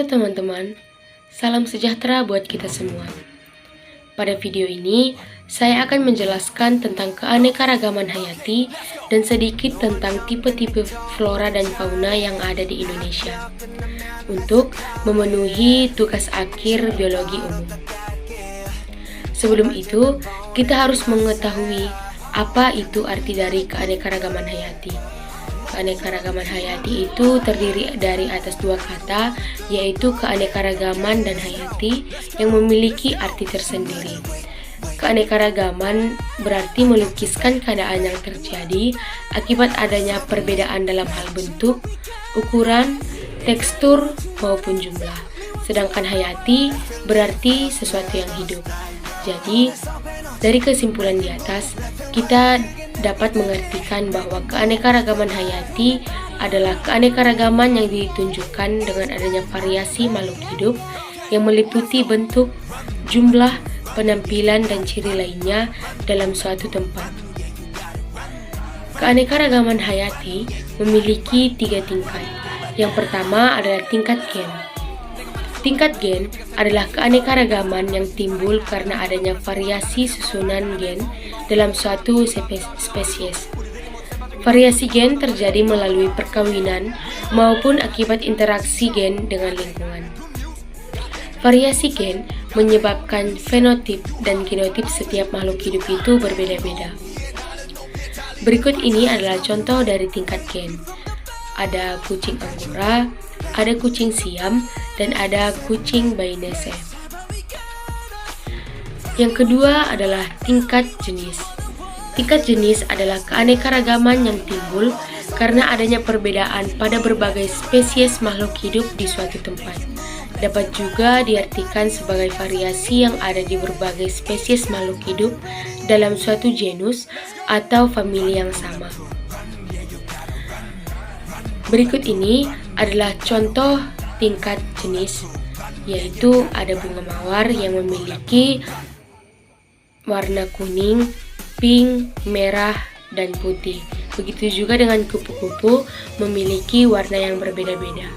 Halo teman-teman, salam sejahtera buat kita semua. Pada video ini, saya akan menjelaskan tentang keanekaragaman hayati dan sedikit tentang tipe-tipe flora dan fauna yang ada di Indonesia untuk memenuhi tugas akhir biologi umum. Sebelum itu, kita harus mengetahui apa itu arti dari keanekaragaman hayati. Keanekaragaman hayati itu terdiri dari atas dua kata, yaitu keanekaragaman dan hayati yang memiliki arti tersendiri. Keanekaragaman berarti melukiskan keadaan yang terjadi akibat adanya perbedaan dalam hal bentuk, ukuran, tekstur, maupun jumlah. Sedangkan hayati berarti sesuatu yang hidup. Jadi, dari kesimpulan di atas, kita dapat mengartikan bahwa keanekaragaman hayati adalah keanekaragaman yang ditunjukkan dengan adanya variasi makhluk hidup yang meliputi bentuk, jumlah, penampilan, dan ciri lainnya dalam suatu tempat. Keanekaragaman hayati memiliki 3 tingkat. Yang pertama adalah tingkat gen. Tingkat gen adalah keanekaragaman yang timbul karena adanya variasi susunan gen dalam suatu spesies. Variasi gen terjadi melalui perkawinan maupun akibat interaksi gen dengan lingkungan. Variasi gen menyebabkan fenotip dan genotip setiap makhluk hidup itu berbeda-beda. Berikut ini adalah contoh dari tingkat gen. Ada kucing Angora, ada kucing Siam, dan ada kucing Bainese. Yang kedua adalah tingkat jenis. Tingkat jenis adalah keanekaragaman yang timbul karena adanya perbedaan pada berbagai spesies makhluk hidup di suatu tempat. Dapat juga diartikan sebagai variasi yang ada di berbagai spesies makhluk hidup dalam suatu genus atau famili yang sama. Berikut ini adalah contoh tingkat jenis, yaitu ada bunga mawar yang memiliki warna kuning, pink, merah, dan putih. Begitu juga dengan kupu-kupu memiliki warna yang berbeda-beda.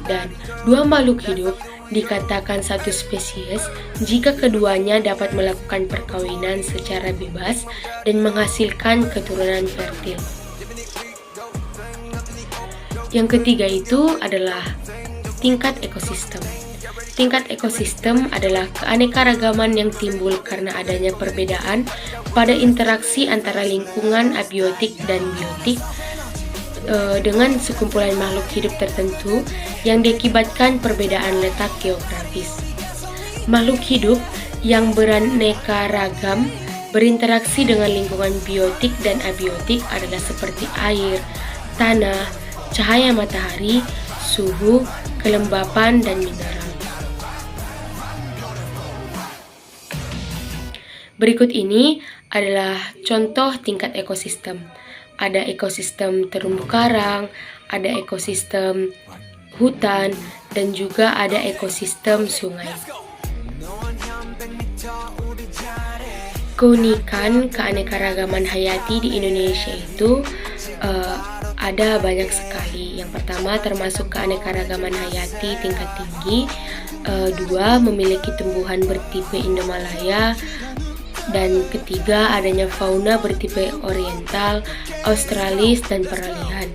Dan dua makhluk hidup dikatakan satu spesies jika keduanya dapat melakukan perkawinan secara bebas dan menghasilkan keturunan fertil. Yang ketiga itu adalah tingkat ekosistem. Tingkat ekosistem adalah keanekaragaman yang timbul karena adanya perbedaan pada interaksi antara lingkungan abiotik dan biotik dengan sekumpulan makhluk hidup tertentu yang diakibatkan perbedaan letak geografis. Makhluk hidup yang beraneka ragam berinteraksi dengan lingkungan biotik dan abiotik adalah seperti air, tanah, cahaya matahari, suhu, kelembapan, dan mineral. Berikut ini adalah contoh tingkat ekosistem. Ada ekosistem terumbu karang, ada ekosistem hutan, dan juga ada ekosistem sungai. Keunikan keanekaragaman hayati di Indonesia itu ada banyak sekali. Yang pertama termasuk keanekaragaman hayati tingkat tinggi. Dua, memiliki tumbuhan bertipe Indomalaya. Dan ketiga, adanya fauna bertipe oriental, australis, dan peralihan.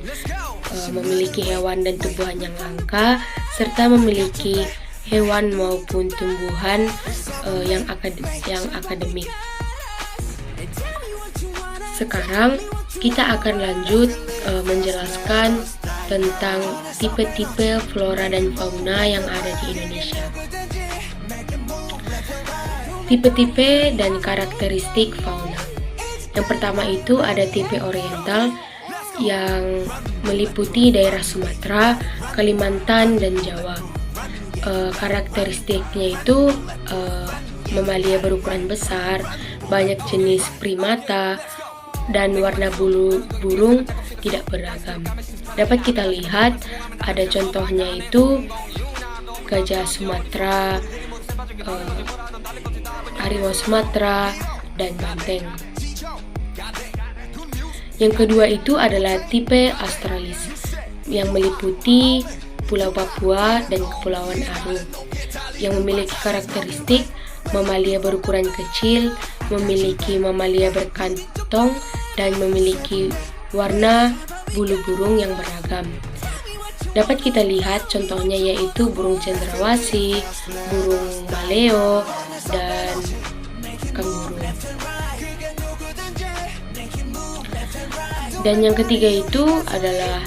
Memiliki hewan dan tumbuhan yang langka, serta memiliki hewan maupun tumbuhan yang akademik. Sekarang kita akan lanjut menjelaskan tentang tipe-tipe flora dan fauna yang ada di Indonesia. Tipe-tipe dan karakteristik fauna. Yang pertama itu ada tipe oriental yang meliputi daerah Sumatera, Kalimantan, dan Jawa. Karakteristiknya itu mamalia berukuran besar, banyak jenis primata, dan warna bulu burung tidak beragam. Dapat kita lihat ada contohnya itu gajah Sumatera, harimau Sumatera, dan banteng. Yang kedua itu adalah tipe australis yang meliputi Pulau Papua, dan Kepulauan Aru, yang memiliki karakteristik mamalia berukuran kecil, memiliki mamalia berkantong, dan memiliki warna bulu burung yang beragam. Dapat kita lihat contohnya yaitu burung cendrawasih, burung maleo, dan kanguru. Dan yang ketiga itu adalah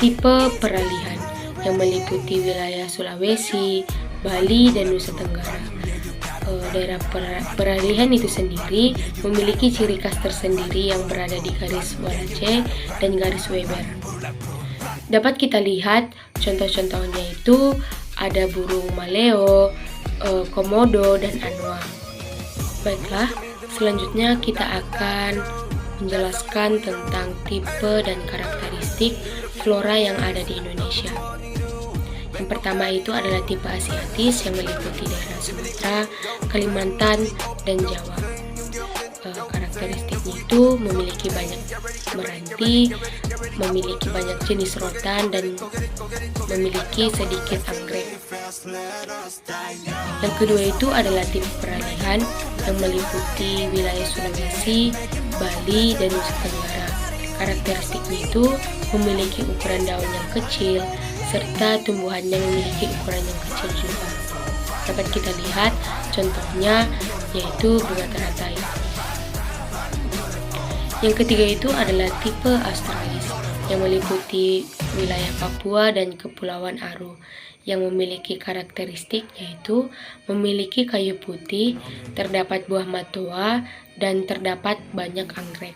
tipe peralihan yang meliputi wilayah Sulawesi, Bali, dan Nusa Tenggara. Daerah peralihan itu sendiri memiliki ciri khas tersendiri yang berada di garis Wallace dan garis Weber. Dapat kita lihat contoh-contohnya itu ada burung maleo, komodo, dan anoa. Baiklah, selanjutnya kita akan menjelaskan tentang tipe dan karakteristik flora yang ada di Indonesia. Yang pertama itu adalah tipe asiatis yang meliputi daerah Sumatera, Kalimantan, dan Jawa. Karakteristiknya itu memiliki banyak meranti, memiliki banyak jenis rotan, dan memiliki sedikit anggrek. Yang kedua itu adalah tipe peralihan yang meliputi wilayah Sulawesi, Bali, dan Nusa Tenggara. Karakteristiknya itu memiliki ukuran daun yang kecil, serta tumbuhannya memiliki ukuran yang kecil juga. Dapat kita lihat contohnya yaitu bunga teratai. Yang ketiga itu adalah tipe australis yang meliputi wilayah Papua dan Kepulauan Aru, yang memiliki karakteristik yaitu memiliki kayu putih, terdapat buah matoa, dan terdapat banyak anggrek.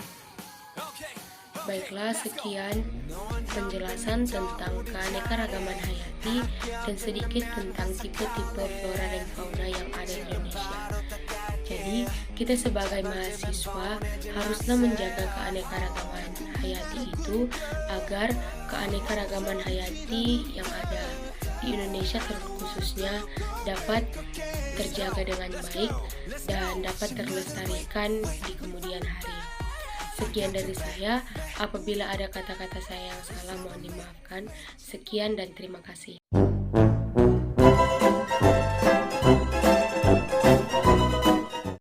Baiklah, sekian penjelasan tentang keanekaragaman hayati dan sedikit tentang tipe-tipe flora dan fauna yang ada di Indonesia. Jadi, kita sebagai mahasiswa haruslah menjaga keanekaragaman hayati itu agar keanekaragaman hayati yang ada di Indonesia terkhususnya dapat terjaga dengan baik dan dapat terlestarikan di kemudian hari. Sekian dari saya. Apabila ada kata-kata saya yang salah, mohon dimaafkan. Sekian dan terima kasih.